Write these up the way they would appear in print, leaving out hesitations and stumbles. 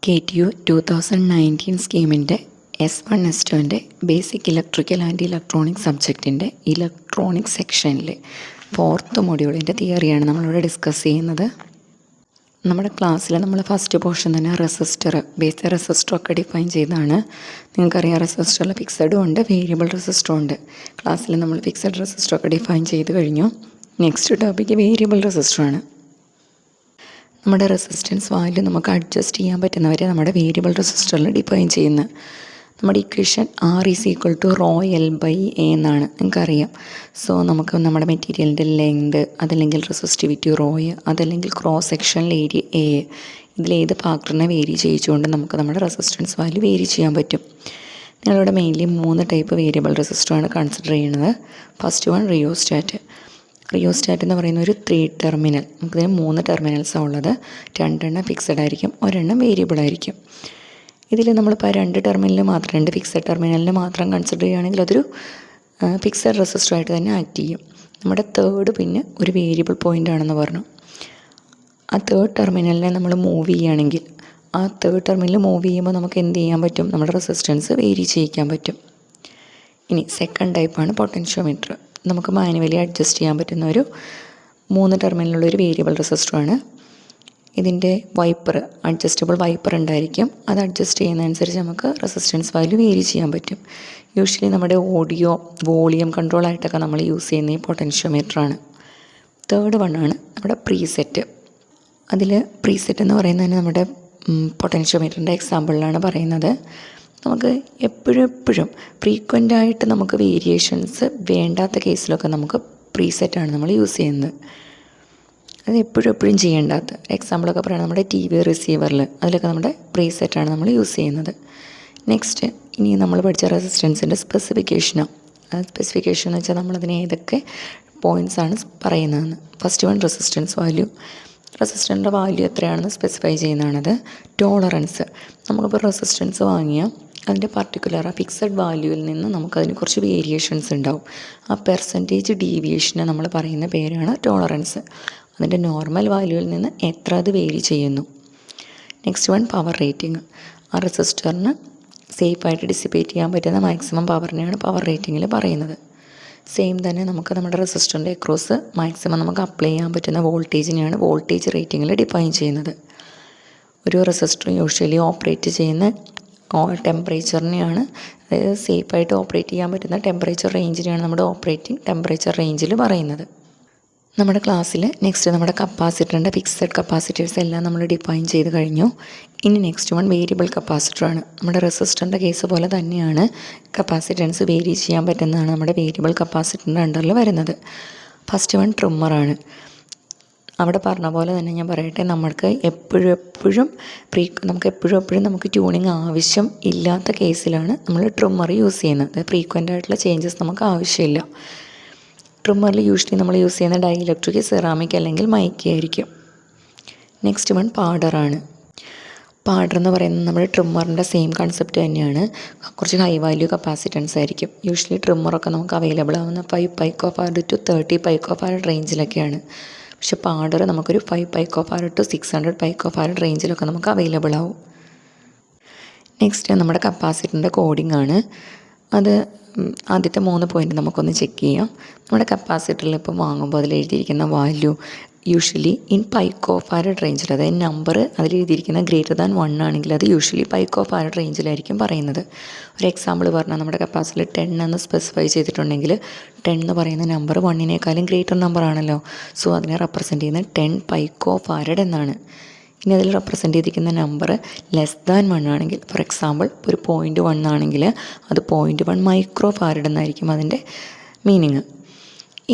KTU 2019 സ്കീമിൻ്റെ S1 S2ൻ്റെ basic electrical and electronic സബ്ജക്റ്റിൻ്റെ ഇലക്ട്രോണിക് സെക്ഷനിലെ 4th മൊഡ്യൂളിൻ്റെ തിയറിയാണ് നമ്മളിവിടെ ഡിസ്കസ് ചെയ്യുന്നത്. നമ്മുടെ ക്ലാസ്സിൽ നമ്മൾ ഫസ്റ്റ് പോർഷൻ തന്നെ ബേസിക് റെസിസ്റ്ററൊക്കെ ഡിഫൈൻ ചെയ്താണ്. നിങ്ങൾക്കറിയാം, റെസിസ്റ്ററിൽ ഫിക്സഡും ഉണ്ട്, വേരിയബിൾ റെസിസ്റ്ററും ഉണ്ട്. ക്ലാസ്സിൽ നമ്മൾ ഫിക്സഡ് റെസിസ്റ്ററൊക്കെ ഡിഫൈൻ ചെയ്ത് കഴിഞ്ഞു. നെക്സ്റ്റ് ടോപ്പിക്ക് വേരിയബിൾ റെസിസ്റ്ററാണ്. നമ്മുടെ റെസിസ്റ്റൻസ് വാല്യൂ നമുക്ക് അഡ്ജസ്റ്റ് ചെയ്യാൻ പറ്റുന്നവരെ നമ്മുടെ വേരിയബിൾ റെസിസ്റ്ററിൽ ഡിഫൈൻ ചെയ്യുന്നത്. നമ്മുടെ ഇക്വേഷൻ R=ρL/A എന്നാണ്, നിങ്ങൾക്കറിയാം. സോ നമുക്ക് നമ്മുടെ മെറ്റീരിയലിൻ്റെ ലെങ്ത്, അതല്ലെങ്കിൽ റെസിസ്റ്റിവിറ്റി റോയ്, അതല്ലെങ്കിൽ ക്രോസ് സെക്ഷണൽ ഏരിയ A, ഇതിലേത് ഫാക്ടറിനെ വേരി ചെയ്യിച്ചുകൊണ്ട് നമുക്ക് നമ്മുടെ റെസിസ്റ്റൻസ് വാല്യൂ വേരി ചെയ്യാൻ പറ്റും. ഞങ്ങളിവിടെ മെയിൻലി 3 ടൈപ്പ് വേരിയബിൾ റെസിസ്റ്ററാണ് കൺസിഡർ ചെയ്യുന്നത്. ഫസ്റ്റ് വൺ റിയോസ്റ്റാറ്റ് എന്ന് പറയുന്ന ഒരു 3 ടെർമിനൽ. നമുക്കിതിന് 3 ടെർമിനൽസാണ് ഉള്ളത്. 2 ഫിക്സഡ് ആയിരിക്കും, 1 വേരിയബിൾ ആയിരിക്കും. ഇതിൽ നമ്മളിപ്പോൾ 2 ടെർമിനൽ മാത്രം, 2 ഫിക്സഡ് ടെർമിനലിന് മാത്രം കൺസിഡർ ചെയ്യുകയാണെങ്കിൽ അതൊരു ഫിക്സഡ് റെസിസ്റ്ററായിട്ട് തന്നെ ആക്ട് ചെയ്യും. നമ്മുടെ തേർഡ് പിന്നെ ഒരു വേരിയബിൾ പോയിൻ്റ് ആണെന്ന് പറഞ്ഞു. ആ തേർഡ് ടെർമിനലിനെ നമ്മൾ മൂവ് ചെയ്യുകയാണെങ്കിൽ, ആ തേർഡ് ടെർമിനൽ മൂവ് ചെയ്യുമ്പോൾ നമുക്ക് എന്ത് ചെയ്യാൻ പറ്റും? നമ്മുടെ റെസിസ്റ്റൻസ് വേരി ചെയ്യിക്കാൻ പറ്റും. ഇനി സെക്കൻഡ് ടൈപ്പാണ് പൊട്ടൻഷ്യോമീറ്റർ. നമുക്ക് മാനുവലി അഡ്ജസ്റ്റ് ചെയ്യാൻ പറ്റുന്ന ഒരു 3 ടെർമിനലുള്ളൊരു വേരിയബിൾ റെസിസ്റ്ററാണ്. ഇതിൻ്റെ അഡ്ജസ്റ്റബിൾ വൈപ്പർ ഉണ്ടായിരിക്കും. അത് അഡ്ജസ്റ്റ് ചെയ്യുന്നതനുസരിച്ച് നമുക്ക് റെസിസ്റ്റൻസ് വാല്യൂ വേരി ചെയ്യാൻ പറ്റും. യൂഷ്വലി നമ്മുടെ ഓഡിയോ വോളിയം കൺട്രോളായിട്ടൊക്കെ നമ്മൾ യൂസ് ചെയ്യുന്ന ഈ പൊട്ടൻഷ്യോമീറ്ററാണ്. തേർഡ് വണ്ണാണ് നമ്മുടെ പ്രീസെറ്റ്. അതിൽ പ്രീസെറ്റ് എന്ന് പറയുന്നതിന് നമ്മുടെ പൊട്ടൻഷ്യോമീറ്ററിൻ്റെ എക്സാമ്പിളിലാണ് പറയുന്നത്. നമുക്ക് എപ്പോഴും ഫ്രീക്വൻ്റായിട്ട് നമുക്ക് വേരിയേഷൻസ് വേണ്ടാത്ത കേസിലൊക്കെ നമുക്ക് പ്രീസെറ്റാണ് നമ്മൾ യൂസ് ചെയ്യുന്നത്. അത് എപ്പോഴും ചെയ്യേണ്ടാത്ത എക്സാമ്പിളൊക്കെ പറയുന്നത് നമ്മുടെ TV റിസീവറിൽ, അതിലൊക്കെ നമ്മുടെ പ്രീസെറ്റാണ് നമ്മൾ യൂസ് ചെയ്യുന്നത്. നെക്സ്റ്റ്, ഇനി നമ്മൾ പഠിച്ച റെസിസ്റ്റൻസിൻ്റെ സ്പെസിഫിക്കേഷനാണ്. സ്പെസിഫിക്കേഷൻ എന്ന് വെച്ചാൽ നമ്മളതിന് ഏതൊക്കെ പോയിൻറ്റ്സാണ് പറയുന്നതെന്ന്. ഫസ്റ്റ് വൺ റെസിസ്റ്ററിൻ്റെ വാല്യൂ എത്രയാണെന്ന് സ്പെസിഫൈ ചെയ്യുന്നതാണത്. ടോളറൻസ്, നമുക്കിപ്പോൾ റെസിസ്റ്റൻസ് വാങ്ങിയാൽ അതിൻ്റെ പർട്ടിക്കുലർ ഫിക്സഡ് വാല്യൂവിൽ നിന്ന് നമുക്കതിന് കുറച്ച് വേരിയേഷൻസ് ഉണ്ടാവും. ആ പെർസെൻറ്റേജ് ഡീവിയേഷനെ നമ്മൾ പറയുന്ന പേരാണ് ടോളറൻസ്. അതിൻ്റെ നോർമൽ വാല്യൂവിൽ നിന്ന് എത്ര അത് വേരി ചെയ്യുന്നു. Next one power rating. ആ റെസിസ്റ്ററിന് സേഫായിട്ട് ഡിസിപ്പേറ്റ് ചെയ്യാൻ പറ്റുന്ന മാക്സിമം പവറിനെയാണ് പവർ റേറ്റിങ്ങിൽ പറയുന്നത്. സെയിം തന്നെ നമുക്ക് നമ്മുടെ റെസിസ്റ്ററിൻ്റെ അക്രോസ് മാക്സിമം നമുക്ക് അപ്ലൈ ചെയ്യാൻ പറ്റുന്ന വോൾട്ടേജിനെയാണ് വോൾട്ടേജ് റേറ്റിങ്ങിൽ ഡിഫൈൻ ചെയ്യുന്നത്. ഒരു റെസിസ്റ്റർ യൂഷ്വലി ഓപ്പറേറ്റ് ചെയ്യുന്ന ടെമ്പറേച്ചറിനെയാണ്, അതായത് സേഫായിട്ട് ഓപ്പറേറ്റ് ചെയ്യാൻ പറ്റുന്ന ടെമ്പറേച്ചർ റേഞ്ചിനെയാണ് നമ്മുടെ ഓപ്പറേറ്റിംഗ് ടെമ്പറേച്ചർ റേഞ്ചിൽ പറയുന്നത്. നമ്മുടെ ക്ലാസ്സിൽ നെക്സ്റ്റ് നമ്മുടെ കപ്പാസിറ്ററിൻ്റെ ഫിക്സഡ് കപ്പാസിറ്റേഴ്സ് എല്ലാം നമ്മൾ ഡിഫൈൻ ചെയ്ത് കഴിഞ്ഞു. ഇനി നെക്സ്റ്റ് വൺ വേരിയബിൾ കപ്പാസിറ്ററാണ്. നമ്മുടെ റെസിസ്റ്ററിൻ്റെ കേസ് പോലെ തന്നെയാണ് കപ്പാസിറ്റൻസ് വേരി ചെയ്യാൻ പറ്റുന്നതാണ് നമ്മുടെ വേരിയബിൾ കപ്പാസിറ്ററിൻ്റെ അണ്ടറിൽ വരുന്നത്. ഫസ്റ്റ് വൺ ട്രിമ്മറാണ്. അവിടെ പറഞ്ഞ പോലെ തന്നെ ഞാൻ പറയട്ടെ, നമുക്ക് എപ്പോഴും നമുക്ക് ട്യൂണിങ് ആവശ്യം ഇല്ലാത്ത കേസിലാണ് നമ്മൾ ട്രിമ്മർ യൂസ് ചെയ്യുന്നത്. ഫ്രീക്വൻ്റ് ആയിട്ടുള്ള ചേഞ്ചസ് നമുക്ക് ആവശ്യമില്ല. ട്രിമ്മറിൽ യൂഷ്വലി നമ്മൾ യൂസ് ചെയ്യുന്ന ഡൈഇലക്ട്രിക്, സെറാമിക് അല്ലെങ്കിൽ മൈക്ക ആയിരിക്കും. നെക്സ്റ്റ് വൺ പാഡർ എന്ന് പറയുന്നത് നമ്മുടെ ട്രിമ്മറിൻ്റെ സെയിം കൺസെപ്റ്റ് തന്നെയാണ്. കുറച്ച് ഹൈ വാല്യൂ കപ്പാസിറ്റൻസ് ആയിരിക്കും. യൂഷ്വലി ട്രിമ്മറൊക്കെ നമുക്ക് അവൈലബിൾ ആവുന്ന 5 പൈക്കോഫാരഡ് ടു 30 പൈക്കോഫാരഡ് റേഞ്ചിലൊക്കെയാണ്. പക്ഷേ പാഡർ നമുക്കൊരു 5 പൈക്കോഫാരഡ് ടു 600 പൈക്കോഫാരഡ് റേഞ്ചിലൊക്കെ നമുക്ക് അവൈലബിൾ ആവും. നെക്സ്റ്റ് നമ്മുടെ കപ്പാസിറ്ററിൻ്റെ കോഡിംഗ് ആണ്. അത് ആദ്യത്തെ 3 പോയിൻ്റ് നമുക്കൊന്ന് ചെക്ക് ചെയ്യാം. നമ്മുടെ കപ്പാസിറ്ററിൽ ഇപ്പോൾ വാങ്ങുമ്പോൾ അതിൽ എഴുതിയിരിക്കുന്ന വാല്യൂ യൂഷ്വലി ഇൻ പൈക്കോഫാരഡ് റേഞ്ചിൽ, അതായത് നമ്പർ അതിലെഴുതിയിരിക്കുന്ന >1 ആണെങ്കിൽ അത് യൂഷ്വലി പൈക്കോഫാരഡ് റേഞ്ചിലായിരിക്കും പറയുന്നത്. ഒരു എക്സാമ്പിൾ പറഞ്ഞാൽ നമ്മുടെ കപ്പാസിറ്ററിൽ 10 എന്ന് സ്പെസിഫൈ ചെയ്തിട്ടുണ്ടെങ്കിൽ 10 എന്ന് പറയുന്ന നമ്പർ 1നേക്കാളും ഗ്രേറ്റർ നമ്പർ ആണല്ലോ. സോ അതിനെ റെപ്രസെൻറ്റ് ചെയ്യുന്നത് 10 പൈക്കോഫാരഡ് എന്നാണ്. ഇനി അതിൽ റെപ്രസെൻറ്റ് ചെയ്തിരിക്കുന്ന നമ്പർ <1 ആണെങ്കിൽ, ഫോർ എക്സാമ്പിൾ ഒരു 0.1 ആണെങ്കിൽ അത് 0.1 മൈക്രോ ഫാരഡ് എന്നായിരിക്കും അതിൻ്റെ മീനിങ്.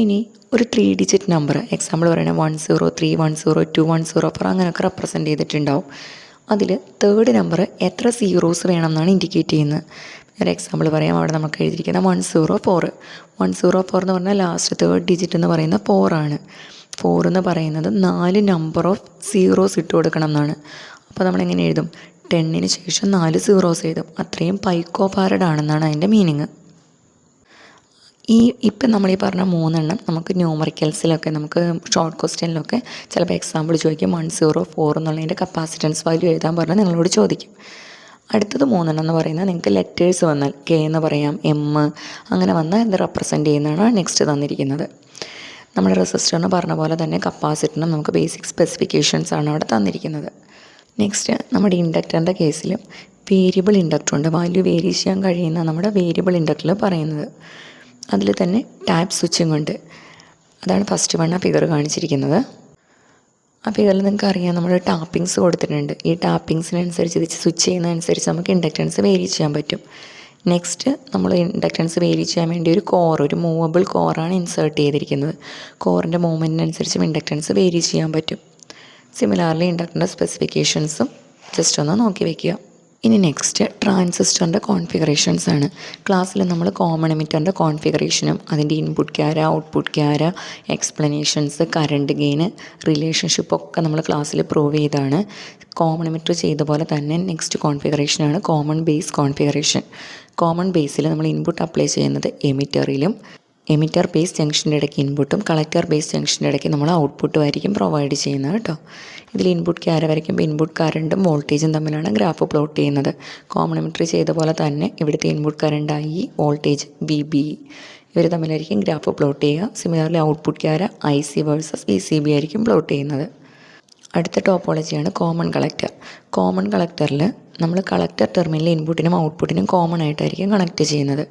ഇനി ഒരു 3 ഡിജിറ്റ് നമ്പർ, എക്സാമ്പിൾ പറയുന്നത് 103, 102, 104 അങ്ങനെയൊക്കെ റെപ്രസെൻറ്റ് ചെയ്തിട്ടുണ്ടാവും. അതിൽ തേർഡ് നമ്പർ എത്ര സീറോസ് വേണം എന്നാണ് ഇൻഡിക്കേറ്റ് ചെയ്യുന്നത്. ഒരു എക്സാമ്പിൾ പറയാം. അവിടെ നമുക്ക് എഴുതിയിരിക്കുന്ന 104 എന്ന് പറഞ്ഞാൽ ലാസ്റ്റ് തേർഡ് ഡിജിറ്റ് എന്ന് പറയുന്ന 4 ആണ്. 4 എന്ന് പറയുന്നത് 4 നമ്പർ ഓഫ് സീറോസ് ഇട്ട് കൊടുക്കണം എന്നാണ്. അപ്പോൾ നമ്മളെങ്ങനെ എഴുതും? 10ന് ശേഷം 4 സീറോസ് എഴുതും. അത്രയും പൈക്കോഫാരഡ് ആണെന്നാണ് അതിൻ്റെ മീനിങ്. ഇപ്പം നമ്മളീ പറഞ്ഞ 3 നമുക്ക് ന്യൂമറിക്കൽസിലൊക്കെ നമുക്ക് ഷോർട്ട് ക്വസ്റ്റ്യനിലൊക്കെ ചിലപ്പോൾ എക്സാമ്പിൾ ചോദിക്കും 104 എന്നുള്ളതിൻ്റെ കപ്പാസിറ്റൻസ് വാല്യൂ എഴുതാൻ പറഞ്ഞാൽ നിങ്ങളോട് ചോദിക്കും. അടുത്തത് 3 എന്ന് പറയുന്നത് നിങ്ങൾക്ക് ലെറ്റേഴ്സ് വന്നാൽ കെ എന്ന് പറയാം, എം അങ്ങനെ വന്നാൽ ഇത് റെപ്രസെൻറ്റ് ചെയ്യുന്നതാണ് നെക്സ്റ്റ് തന്നിരിക്കുന്നത്. നമ്മുടെ റെസിസ്റ്ററിന് പറഞ്ഞ പോലെ തന്നെ കപ്പാസിറ്ററിനും നമുക്ക് ബേസിക് സ്പെസിഫിക്കേഷൻസ് ആണ് അവിടെ തന്നിരിക്കുന്നത്. നെക്സ്റ്റ് നമ്മുടെ ഇൻഡക്ടറിൻ്റെ കേസിൽ വേരിയബിൾ ഇൻഡക്ടറുണ്ട്, വാല്യൂ വേരി ചെയ്യാൻ കഴിയുന്ന നമ്മുടെ വേരിയബിൾ ഇൻഡക്ടറിൽ പറയുന്നത്. അതിൽ തന്നെ ടാപ്പ് സ്വിച്ചിങ് ഉണ്ട്. അതാണ് ഫസ്റ്റ് വൺ ആ ഫിഗർ കാണിച്ചിരിക്കുന്നത്. ആ ഫിഗറിൽ നിങ്ങൾക്ക് അറിയാം നമ്മൾ ടാപ്പിങ്സ് കൊടുത്തിട്ടുണ്ട്. ഈ ടാപ്പിങ്സിനനുസരിച്ച് ഇത് സ്വിച്ച് ചെയ്യുന്നതനുസരിച്ച് നമുക്ക് ഇൻഡക്റ്റൻസ് വേരി ചെയ്യാൻ പറ്റും. നെക്സ്റ്റ് നമ്മൾ ഇൻഡക്റ്റൻസ് വേരി ചെയ്യാൻ വേണ്ടി ഒരു മൂവബിൾ കോറാണ് ഇൻസേർട്ട് ചെയ്തിരിക്കുന്നത്. കോറിൻ്റെ മൂവ്മെൻറ്റിനനുസരിച്ചും ഇൻഡക്റ്റൻസ് വേരി ചെയ്യാൻ പറ്റും. സിമിലാർലി ഇൻഡക്ടറിൻ്റെ സ്പെസിഫിക്കേഷൻസും ജസ്റ്റ് ഒന്ന് നോക്കി വയ്ക്കുക. ഇനി നെക്സ്റ്റ് ട്രാൻസിസ്റ്ററിൻ്റെ കോൺഫിഗറേഷൻസ് ആണ്. ക്ലാസ്സിൽ നമ്മൾ കോമൺ എമിറ്ററിൻ്റെ കോൺഫിഗറേഷനും അതിൻ്റെ ഇൻപുട്ട് ക്യാര, ഔട്ട്പുട്ട് ക്യാര, എക്സ്പ്ലനേഷൻസ്, കറണ്ട് ഗെയിന്, റിലേഷൻഷിപ്പൊക്കെ നമ്മൾ ക്ലാസ്സിൽ പ്രൂവ് ചെയ്താണ്. കോമൺ എമിറ്റർ ചെയ്ത പോലെ തന്നെ നെക്സ്റ്റ് കോൺഫിഗറേഷനാണ് കോമൺ ബേസ് കോൺഫിഗറേഷൻ. കോമൺ ബേസിൽ നമ്മൾ ഇൻപുട്ട് അപ്ലൈ ചെയ്യുന്നത് എമിറ്ററിലും, എമിറ്റർ ബേസ് ജംഗ്ഷൻ്റെ ഇടയ്ക്ക് ഇൻപുട്ടും കളക്ടർ ബേസ് ജംഗ്ഷൻ്റെ ഇടയ്ക്ക് നമ്മൾ ഔട്ട്പുട്ടും ആയിരിക്കും പ്രൊവൈഡ് ചെയ്യുന്നത് കേട്ടോ. ഇതിൽ ഇൻപുട്ട് ക്യാര വരയ്ക്കുമ്പോൾ ഇൻപുട്ട് കറണ്ടും വോൾട്ടേജും തമ്മിലാണ് ഗ്രാഫ് പ്ലോട്ട് ചെയ്യുന്നത്. കോമൺ എമിറ്റർ ചെയ്ത പോലെ തന്നെ ഇവിടുത്തെ input current I, voltage VB ഇവർ തമ്മിലായിരിക്കും ഗ്രാഫ് പ്ലോട്ട് ചെയ്യുക. സിമിലർലി ഔട്ട്പുട്ട് ക്യാര IC വേഴ്സസ് VCB ആയിരിക്കും പ്ലോട്ട് ചെയ്യുന്നത്. അടുത്ത ടോപ്പോളജിയാണ് കോമൺ കളക്ടർ. കോമൺ കളക്ടറിൽ നമ്മൾ കളക്ടർ ടെർമിനലിൽ ഇൻപുട്ടിനും ഔട്ട്പുട്ടിനും കോമൺ ആയിട്ടായിരിക്കും കണക്ട് ചെയ്യുന്നത്.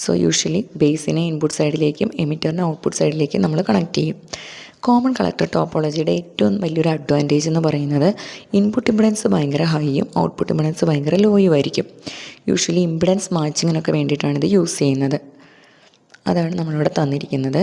സോ യൂഷ്വലി ബേസിനെ ഇൻപുട്ട് സൈഡിലേക്കും എമിറ്ററിനെ ഔട്ട്പുട്ട് സൈഡിലേക്കും നമ്മൾ കണക്ട് ചെയ്യും. കോമൺ കളക്ടർ ടോപ്പോളജിയുടെ ഏറ്റവും വലിയൊരു അഡ്വാൻറ്റേജ് എന്ന് പറയുന്നത് ഇൻപുട്ട് ഇമ്പിഡൻസ് ഭയങ്കര ഹൈയും ഔട്ട്പുട്ട് ഇമ്പിഡൻസ് ഭയങ്കര ലോയും ആയിരിക്കും. യൂഷ്വലി ഇമ്പിഡൻസ് മാച്ചിങ്ങിനൊക്കെ വേണ്ടിയിട്ടാണ് ഇത് യൂസ് ചെയ്യുന്നത്. അതാണ് നമ്മളിവിടെ തന്നിരിക്കുന്നത്.